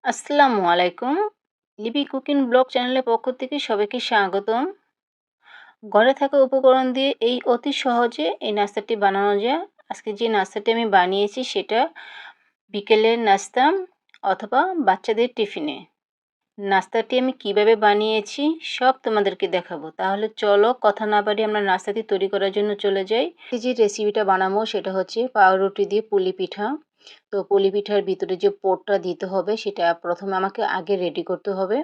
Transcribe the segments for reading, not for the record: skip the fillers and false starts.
আসসালামু আলাইকুম। লিপি কুকিং ব্লগ চ্যানেলের পক্ষ থেকে সবাইকে স্বাগতম। ঘরে থাকা উপকরণ দিয়ে এই অতি সহজে এই নাস্তাটি বানানো যায়। আজকে যে নাস্তাটি আমি বানিয়েছি সেটা বিকেলের নাস্তা অথবা বাচ্চাদের টিফিনে। নাস্তাটি আমি কিভাবে বানিয়েছি সব তোমাদেরকে দেখাবো। তাহলে চলো কথা না বাড়িয়ে আমরা নাস্তাটি তৈরি করার জন্য চলে যাই। যে রেসিপিটা বানাবো সেটা হচ্ছে পাউরুটি দিয়ে পুলি পিঠা। তো পুলি পিঠার ভিতরে যে পুরটা দিতে হবে সেটা প্রথমে আমাকে আগে রেডি করতে হবে।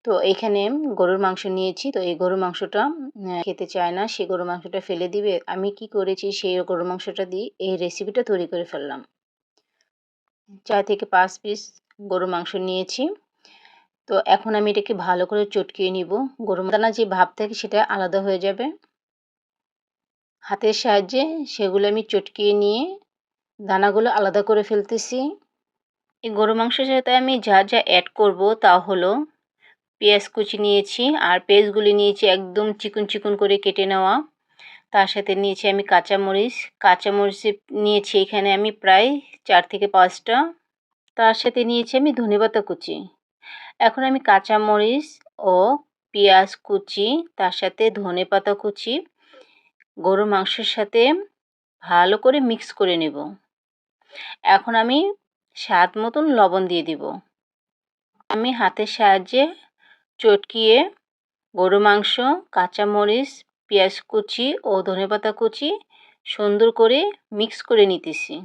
তো এখানে গরুর মাংস নিয়েছি। তো এই গরুর মাংসটা খেতে চায় না, সে গরুর মাংসটা ফেলে দিবে। আমি কি করেছি, সেই গরুর মাংসটা দিয়ে এই রেসিপিটা তৈরি করে ফেললাম। 4 থেকে 5 পিস গরুর মাংস নিয়েছি। তো এখন আমি এটাকে ভালো করে চটকিয়ে নিব। গরুর দানা যে ভাব থাকে সেটা আলাদা হয়ে যাবে। হাতের সাহায্যে সেগুলো আমি চটকিয়ে নিয়ে দানাগুলো আলাদা করে ফেলতেছি। এই গরুর মাংসের সাথে আমি যা যা অ্যাড করব তা হলো পেঁয়াজ কুচি নিয়েছি, আর পেঁয়াজগুলি নিয়েছি একদম চিকন চিকন করে কেটে নেওয়া। তার সাথে নিয়েছি আমি কাঁচামরিচ। কাঁচামরিচ নিয়েছি এখানে আমি প্রায় 4 থেকে 5টা। তার সাথে নিয়েছি আমি ধনেপাতা কুচি। এখন আমি কাঁচামরিচ ও পেঁয়াজ কুচি তার সাথে ধনেপাতা কুচি গরুর মাংসের সাথে ভালো করে মিক্স করে নেব। এখন আমি স্বাদ মতন লবণ দিয়ে দিব। আমি হাতের সাহায্যে চটকিয়ে গরুর মাংস, কাঁচামরিচ, পেঁয়াজ কুচি ও ধনেপাতা কুচি সুন্দর করে মিক্স করে নিতেছি।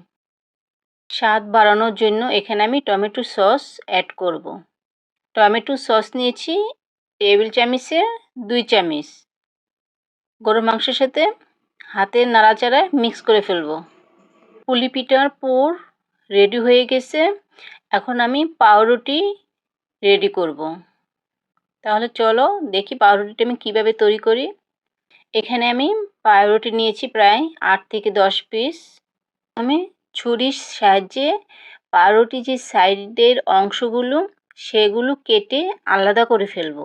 স্বাদ বাড়ানোর জন্য এখানে আমি টমেটো সস অ্যাড করব। টমেটো সস নিয়েছি টেবিল চামচের 2 চামচ। গরুর মাংসের সাথে হাতের নাড়াচাড়ায় মিক্স করে ফেলব। পুলি পিঠার পুর রেডি হয়ে গেছে। এখন আমি পাউরুটি রেডি করব। তাহলে চলো দেখি পাউরুটিটা আমি কীভাবে তৈরি করি। এখানে আমি পাউরুটি নিয়েছি প্রায় 8 থেকে 10 পিস। আমি ছুরির সাহায্যে পাউরুটি যে সাইডের অংশগুলো সেগুলো কেটে আলাদা করে ফেলব।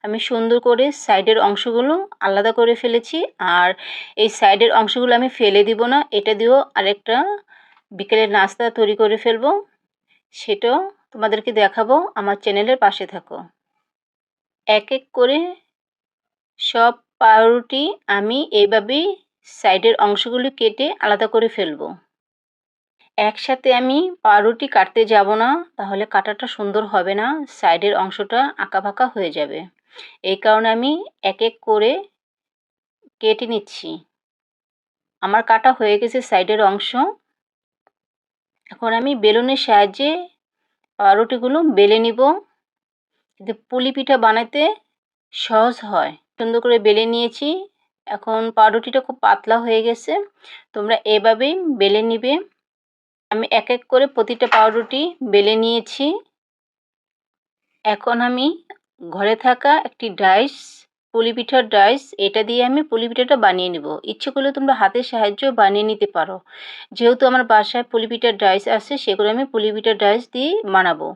আমি সুন্দর করে সাইডের অংশগুলো আলাদা করে ফেলেছি। আর এই সাইডের অংশগুলো আমি ফেলে দিব না, এটা দিয়েও আরেকটা বিকেলের নাস্তা তৈরি করে ফেলব। সেটাও তোমাদেরকে দেখাবো, আমার চ্যানেলের পাশে থাকো। এক এক করে সব পাউরুটি আমি এইভাবেই সাইডের অংশগুলো কেটে আলাদা করে ফেলব। একসাথে আমি পাউরুটি কাটতে যাব না, তাহলে কাটাটা সুন্দর হবে না, সাইডের অংশটা আঁকাবাঁকা হয়ে যাবে। এই কারণে আমি এক এক করে কেটে নিচ্ছি। আমার কাটা হয়ে গেছে সাইডের অংশ। এখন আমি বেলুনের সাহায্যে পাউরুটিগুলো বেলে নিব, যাতে পুলি পিঠা বানাতে সহজ হয়। সুন্দর করে বেলে নিয়েছি। এখন পাউরুটিটা খুব পাতলা হয়ে গেছে, তোমরা এভাবেই বেলে নিবে। আমি এক এক করে প্রতিটা পাউরুটি বেলে নিয়েছি। এখন আমি ঘরে থাকা একটি ডাইস, পুলি পিঠার ডাইস, এটা দিয়ে আমি পুলি পিঠাটা বানিয়ে নেব। ইচ্ছে করলে তোমরা হাতের সাহায্যেও বানিয়ে নিতে পারো। যেহেতু আমার বাসায় পুলি পিঠার ডাইস আছে, সেগুলো আমি পুলি পিঠার ডাইস দিয়ে বানাবো।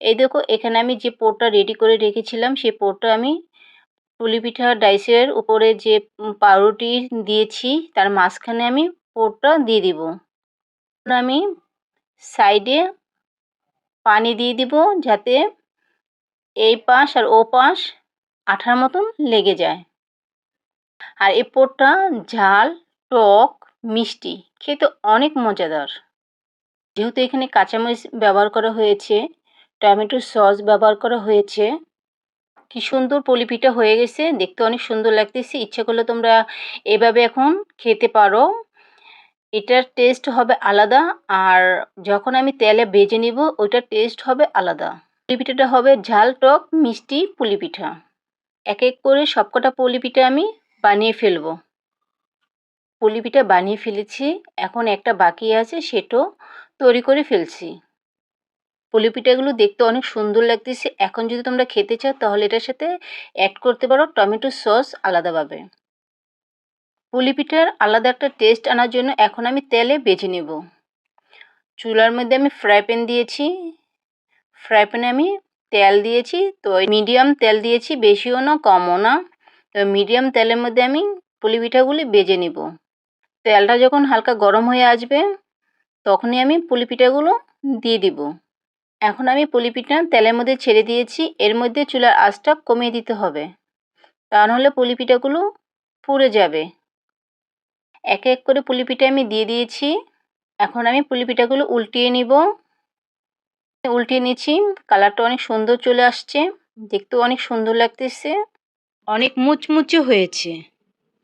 এই দেখো, এখানে আমি যে পোরটা রেডি করে রেখেছিলাম সেই পোরটা আমি পুলি পিঠার ডাইসের উপরে যে পাউরুটি দিয়েছি তার মাঝখানে আমি পোরটা দিয়ে দিব। আমি সাইডে পানি দিয়ে দিব, যাতে এই পাশ আর ও পাশ আঠার মতন লেগে যায়। আর এই পোরটা ঝাল, টক, মিষ্টি, খেতে অনেক মজাদার। যেহেতু এখানে কাঁচামরিচ ব্যবহার করা হয়েছে, টমেটো সস ব্যবহার করা হয়েছে, কি সুন্দর পুলি পিঠা হয়ে গেছে, দেখতে অনেক সুন্দর লাগতেছে। ইচ্ছে করলে তোমরা এভাবে এখন খেতে পারো, এটার টেস্ট হবে আলাদা। আর যখন আমি তেলে ভেজে নিব ওইটার টেস্ট হবে আলাদা। পুলি পিঠাটা হবে ঝাল, টক, মিষ্টি পুলি পিঠা। এক এক করে সবকটা পুলি পিঠা আমি বানিয়ে ফেলবো। পুলি পিঠা বানিয়ে ফেলেছি, এখন একটা বাকি আছে, সেটাও তৈরি করে ফেলছি। পুলি পিঠাগুলো দেখতে অনেক সুন্দর লাগতেছে। এখন যদি তোমরা খেতে চাও তাহলে এটার সাথে অ্যাড করতে পারো টমেটো সস আলাদাভাবে। পুলি পিঠার আলাদা একটা টেস্ট আনার জন্য এখন আমি তেলে ভেজে নেব। চুলার মধ্যে আমি ফ্রাই প্যান দিয়েছি। ফ্রাই প্যানে আমি তেল দিয়েছি, তো মিডিয়াম তেল দিয়েছি, বেশিও না কমও না। তো মিডিয়াম তেলের মধ্যে আমি পুলি পিঠাগুলি ভেজে নেব। তেলটা যখন হালকা গরম হয়ে আসবে তখনই আমি পুলি পিঠাগুলো দিয়ে দিব। এখন আমি পুলি পিঠা তেলের মধ্যে ছেড়ে দিয়েছি। এর মধ্যে চুলার আঁচটা কমিয়ে দিতে হবে, তা নাহলে পুলি পিঠাগুলো পুড়ে যাবে। এক এক করে পুলি পিঠা আমি দিয়ে দিয়েছি। এখন আমি পুলি পিঠাগুলো উল্টিয়ে নিব। উল্টিয়ে নিচ্ছি, কালারটা অনেক সুন্দর চলে আসছে, দেখতেও অনেক সুন্দর লাগতেছে, অনেক মুচমুচে হয়েছে।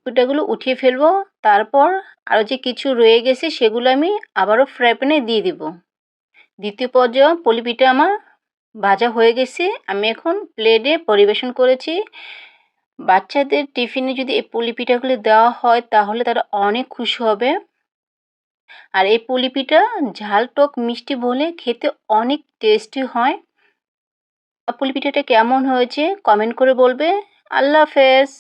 পিঠাগুলো উঠিয়ে ফেলবো। তারপর আরও যে কিছু রয়ে গেছে সেগুলো আমি আবারও ফ্রাই প্যানে দিয়ে দিব। দ্বিতীয় পর্যায়ে পুলি পিঠা আমার ভাজা হয়ে গেছে। আমি এখন প্লেটে পরিবেশন করেছি। বাচ্চাদের টিফিনে যদি এই পুলি পিঠাগুলি দেওয়া হয় তাহলে তারা অনেক খুশি হবে। আর এই পুলি পিঠা ঝাল টক মিষ্টি বলে খেতে অনেক টেস্টি হয়। পুলি পিঠাটা কেমন হয়েছে কমেন্ট করে বলবে। আল্লাহ হাফেজ।